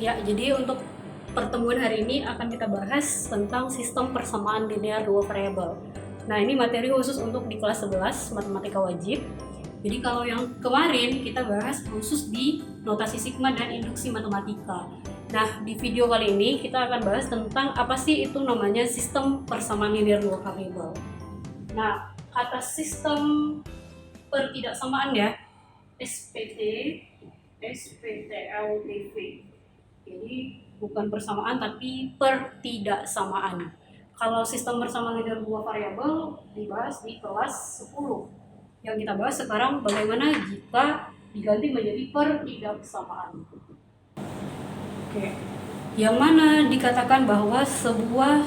Ya, jadi untuk pertemuan hari ini akan kita bahas tentang sistem persamaan linear dua variabel. Nah, ini materi khusus untuk di kelas 11 matematika wajib. Jadi kalau yang kemarin kita bahas khusus di notasi sigma dan induksi matematika. Nah, di video kali ini kita akan bahas tentang apa sih itu namanya sistem persamaan linear dua variabel. Nah, kata sistem pertidaksamaan ya, SPT, SPTLTV. Jadi bukan persamaan tapi pertidaksamaan. Kalau sistem persamaan linear dua variabel dibahas di kelas 10. Yang kita bahas sekarang bagaimana jika diganti menjadi pertidaksamaan. Oke. Yang mana dikatakan bahwa sebuah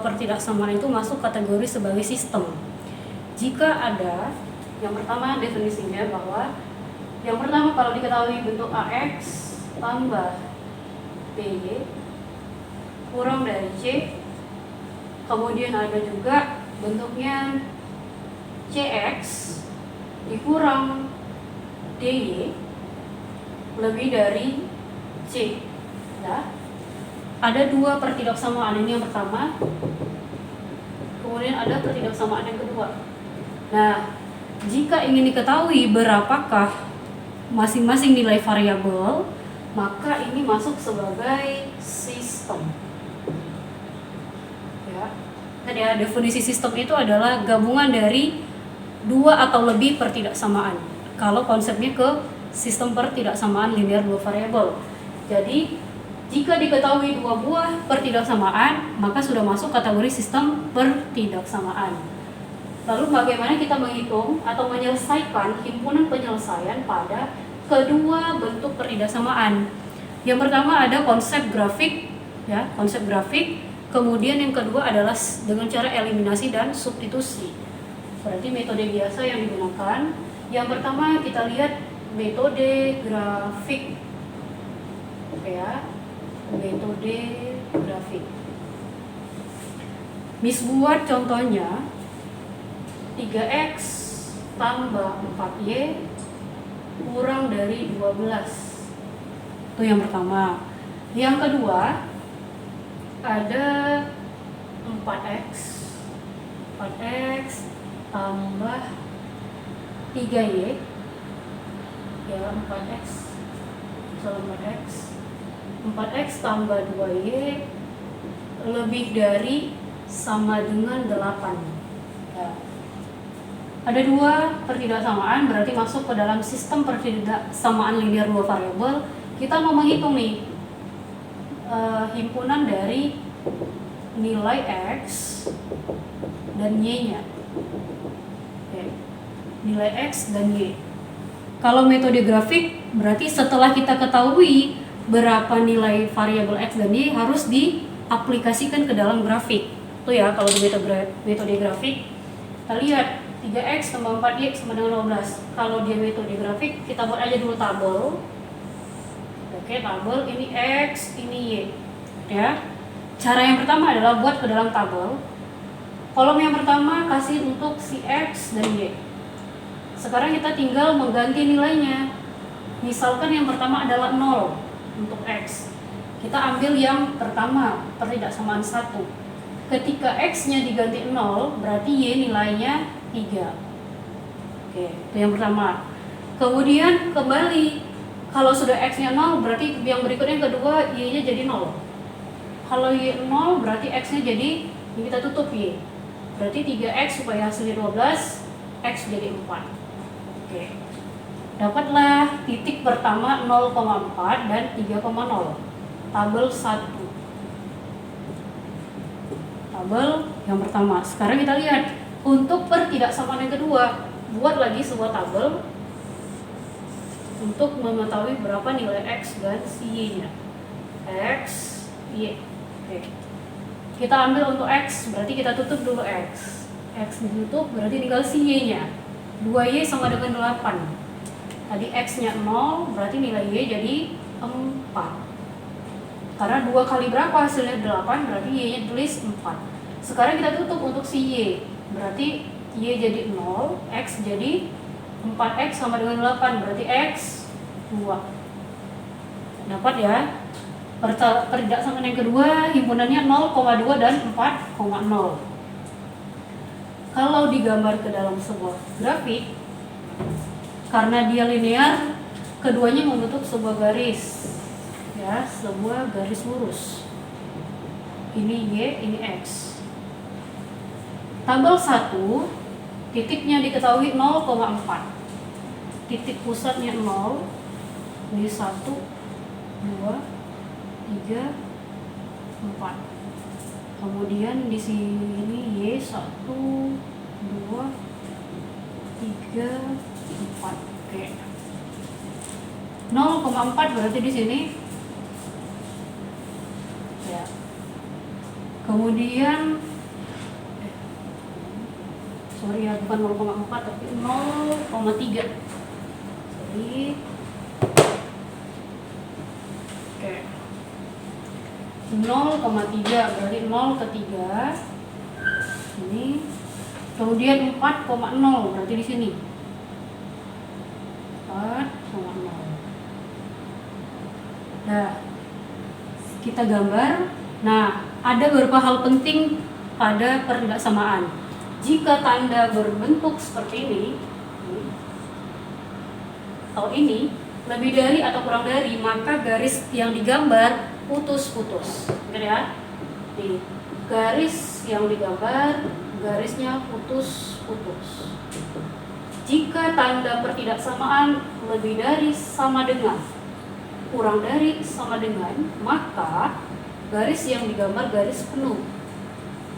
pertidaksamaan itu masuk kategori sebagai sistem. Jika ada, yang pertama definisinya bahwa yang pertama kalau diketahui bentuk AX tambah BY kurang dari C, kemudian ada juga bentuknya CX dikurang DY lebih dari C. Ya. Ada dua pertidaksamaan, ini yang pertama, kemudian ada pertidaksamaan yang kedua. Nah, jika ingin diketahui berapakah masing-masing nilai variabel, maka ini masuk sebagai sistem. Ya. Tadi ya, definisi sistem itu adalah gabungan dari dua atau lebih pertidaksamaan. Kalau konsepnya ke sistem pertidaksamaan linear dua variabel. Jadi, jika diketahui dua buah pertidaksamaan, maka sudah masuk kategori sistem pertidaksamaan. Lalu bagaimana kita menghitung atau menyelesaikan himpunan penyelesaian pada kedua bentuk pertidaksamaan? Yang pertama ada konsep grafik, ya, konsep grafik. Kemudian yang kedua adalah dengan cara eliminasi dan substitusi. Berarti metode biasa yang digunakan. Yang pertama kita lihat metode grafik, ya, metode grafik. Miss buat contohnya 3x tambah 4y kurang dari 12. Itu yang pertama. Yang kedua ada 4x tambah 3y, ya, 4x tambah 2y lebih dari sama dengan 8. Ya. Ada dua pertidaksamaan, berarti masuk ke dalam sistem pertidaksamaan linear dua variabel. Kita mau menghitung nih himpunan dari nilai x dan y-nya. Oke. Nilai x dan y. Kalau metode grafik, berarti setelah kita ketahui berapa nilai variabel x dan y harus diaplikasikan ke dalam grafik. Tuh ya, kalau di metode grafik, kita lihat 3x tambah 4y sama dengan 12. Kalau dia metode grafik, kita buat aja dulu tabel. Oke, tabel ini x, ini y. Ya. Cara yang pertama adalah buat ke dalam tabel. Kolom yang pertama kasih untuk si x dan y. Sekarang kita tinggal mengganti nilainya. Misalkan yang pertama adalah 0 untuk x. Kita ambil yang pertama, pertidaksamaan 1. Ketika x-nya diganti 0, berarti y nilainya 3. Oke, itu yang pertama. Kemudian kembali, kalau sudah x-nya 0, berarti yang berikutnya yang kedua y-nya jadi 0. Kalau y 0, berarti x-nya jadi, ini kita tutup y. Berarti 3x supaya hasilnya 12, x jadi 4. Oke. Dapatlah titik pertama 0,4 dan 3,0. Tabel 1. Tabel yang pertama. Sekarang kita lihat untuk pertidaksamaan yang kedua, buat lagi sebuah tabel untuk mengetahui berapa nilai x dan si y-nya. X, y. Oke. Kita ambil untuk x, berarti kita tutup dulu x. X ditutup, berarti tinggal si y-nya. 2y sama dengan 8. Tadi x-nya 0, berarti nilai y jadi 4. Karena 2 kali berapa hasilnya 8, berarti y-nya tulis 4. Sekarang kita tutup untuk si y. Berarti y jadi 0, x jadi 4x sama dengan 8, berarti x 2. Dapat ya? Pertidaksamaan yang kedua himpunannya 0,2 dan 4,0. Kalau digambar ke dalam sebuah grafik, karena dia linear, keduanya membentuk sebuah garis, ya, sebuah garis lurus. Ini Y, ini X. Tabel 1, titiknya diketahui 0,4. Titik pusatnya 0. Ini 1, 2, 3, 4. Kemudian di sini Y 1, 2, 3, 4. Oke. 0,4 berarti di sini. Ya. Kemudian sorry ya, bukan 0,4 tapi 0,3. Sorry. Oke. 0,3 berarti 0 ke 3. Ini. Kemudian 4,0 berarti di sini. 4,0. Nah, kita gambar. Nah, ada beberapa hal penting pada pertidaksamaan. Jika tanda berbentuk seperti ini, atau ini, lebih dari atau kurang dari, maka garis yang digambar putus-putus. Gitu ya. Nih, garis yang digambar, garisnya putus-putus. Jika tanda pertidaksamaan lebih dari sama dengan, kurang dari sama dengan, maka garis yang digambar garis penuh.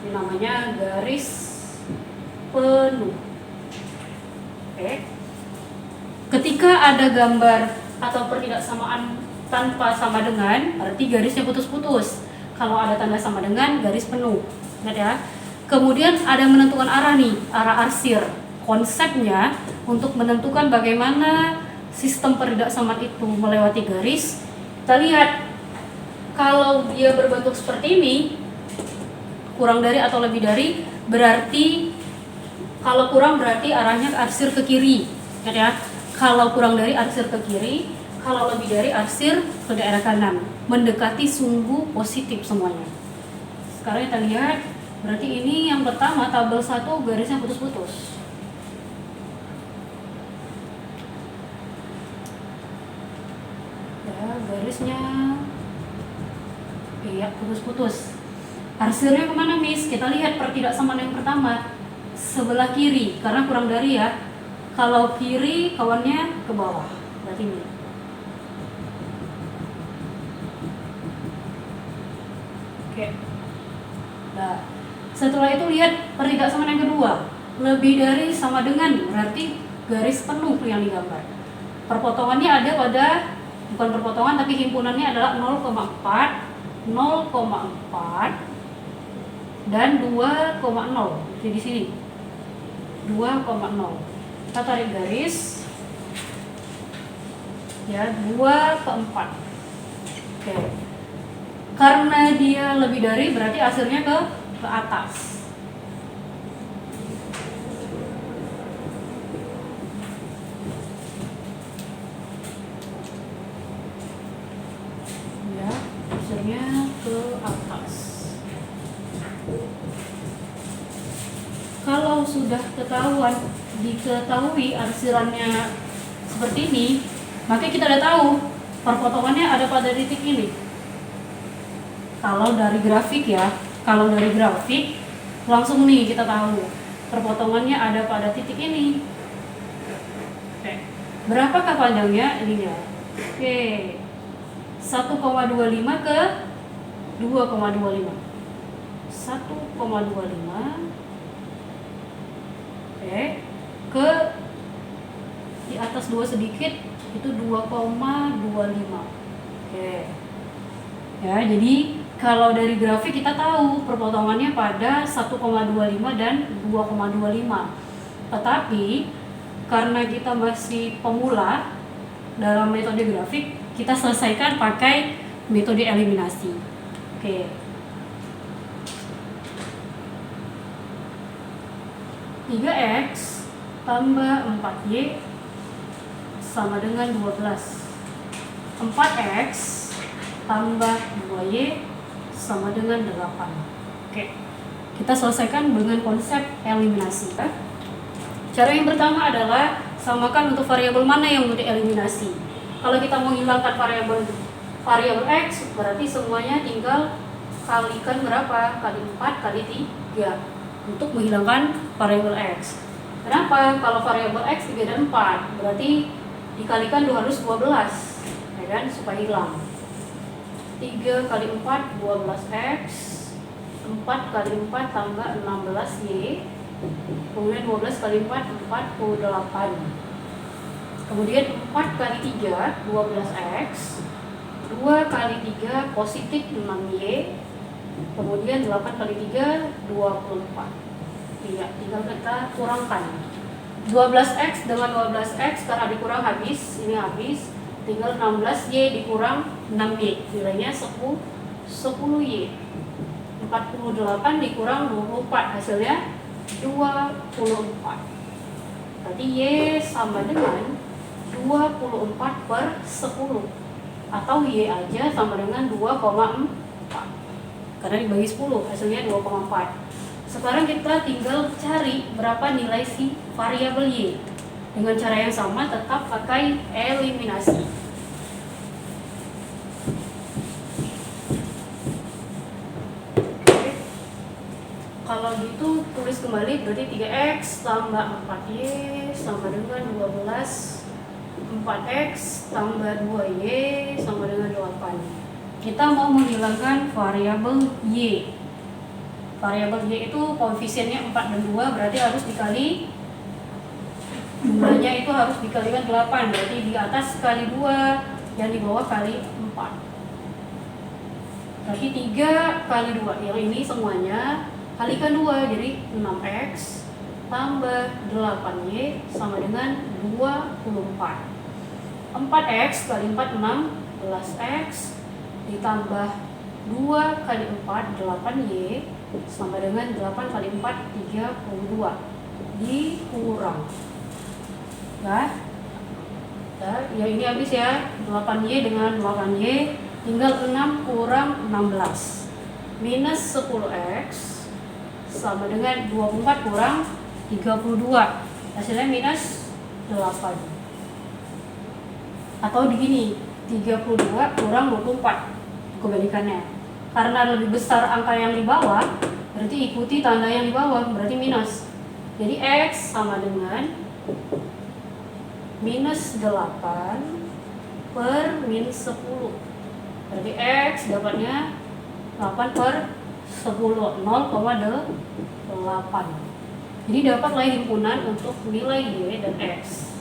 Ini namanya garis penuh. Oke. Ketika ada gambar atau pertidaksamaan tanpa sama dengan, berarti garisnya putus-putus. Kalau ada tanda sama dengan, garis penuh. Ingat ya. Kemudian ada menentukan arah nih, arah arsir. Konsepnya untuk menentukan bagaimana sistem pertidaksamaan itu melewati garis. Kita lihat, kalau dia berbentuk seperti ini, kurang dari atau lebih dari, berarti kalau kurang berarti arahnya arsir ke kiri. Ingat ya. Kalau kurang dari arsir ke kiri, kalau lebih dari arsir ke daerah kanan, mendekati sumbu positif semuanya. Sekarang kita lihat, berarti ini yang pertama tabel 1 garisnya putus-putus. Ya, garisnya iya putus-putus. Arsirnya kemana, Miss? Kita lihat pertidaksamaan yang pertama, sebelah kiri, karena kurang dari ya. Kalau kiri kawannya ke bawah, berarti ini. Oke. Nah, setelah itu lihat pertidaksamaan yang kedua, lebih dari sama dengan, berarti garis penuh yang digambar. Perpotongannya ada pada, bukan perpotongan tapi himpunannya adalah 0,4, 0,4 dan 2,0. Jadi di sini 2,0. Kita tarik garis ya, 2 ke 4. Oke. Karena dia lebih dari, berarti arsirnya ke atas. Ya, arsirnya ke atas. Kalau sudah diketahui arsirannya seperti ini, maka kita udah tahu perpotongannya ada pada titik ini. Kalau dari grafik ya, kalau dari grafik langsung nih kita tahu perpotongannya ada pada titik ini. Oke. Berapakah panjangnya ininya? Oke. 1,25 ke 2,25. 1,25 ke di atas 2 sedikit itu 2,25. Oke. Ya, jadi kalau dari grafik kita tahu perpotongannya pada 1,25 dan 2,25. Tetapi karena kita masih pemula dalam metode grafik, kita selesaikan pakai metode eliminasi. Oke. Okay. 3x tambah 4y sama dengan 12. 4x tambah 2Y sama dengan 8. Oke, kita selesaikan dengan konsep eliminasi. Cara yang pertama adalah samakan untuk variabel mana yang mau dieliminasi. Kalau kita mau hilangkan variabel X, berarti semuanya tinggal kalikan berapa? Kali 4 kali 3 untuk menghilangkan variabel X. Kenapa? Kalau variabel X 3 dan 4, berarti dikalikan 212, ya kan? Supaya hilang. 3 kali 4, 12X. 4 kali 4 tambah 16Y. Kemudian 12 kali 4, 48. Kemudian 4 kali 3, 12X. 2 kali 3 positif 6Y. Kemudian 8 kali 3 24. Iya, tinggal kita kurangkan 12X dengan 12X karena dikurang habis, ini habis. Tinggal 16Y dikurang 6Y, nilainya 10Y. 48 dikurang 24, hasilnya 24. Berarti Y sama dengan 24 per 10, atau Y aja sama dengan 2,4 karena dibagi 10, hasilnya 2,4. Sekarang kita tinggal cari berapa nilai si variabel Y. Dengan cara yang sama, tetap pakai eliminasi. Oke. Kalau gitu tulis kembali, berarti 3X tambah 4Y sama dengan 12. 4X tambah 2Y sama dengan 8. Kita mau menghilangkan variabel Y. Variabel Y itu koefisiennya 4 dan 2, berarti harus dikali, jumlahnya itu harus dikalikan 8, berarti di atas kali 2, yang di bawah kali 4. Berarti 3 kali 2, yang ini semuanya kalikan 2, jadi 6X tambah 8Y sama dengan 24. 4X kali 4, 16X ditambah 2 kali 4, 8Y sama dengan 8 kali 4, 32 dikurang. Nah, ya ini habis ya, 8Y dengan 8Y tinggal 6 kurang 16 minus 10X sama dengan 24 kurang 32, hasilnya minus 8. Atau begini, 32 kurang 24 kebalikannya. Karena lebih besar angka yang di bawah, berarti ikuti tanda yang di bawah, berarti minus. Jadi X sama dengan minus 8 per minus 10. Berarti X dapatnya 8 per 10, 0,8. Jadi dapatlah himpunan untuk nilai Y dan X.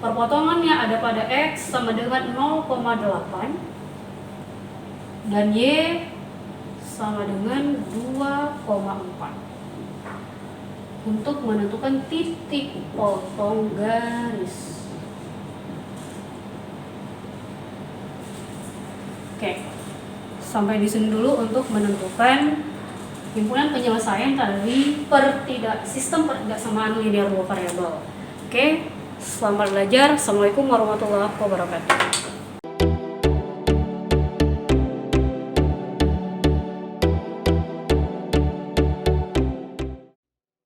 Perpotongannya ada pada X sama dengan 0,8 dan Y sama dengan 2,4 untuk menentukan titik potong garis. Oke, sampai di sini dulu untuk menentukan himpunan penyelesaian dari sistem pertidaksamaan linear dua variabel. Oke, selamat belajar. Assalamualaikum warahmatullahi wabarakatuh.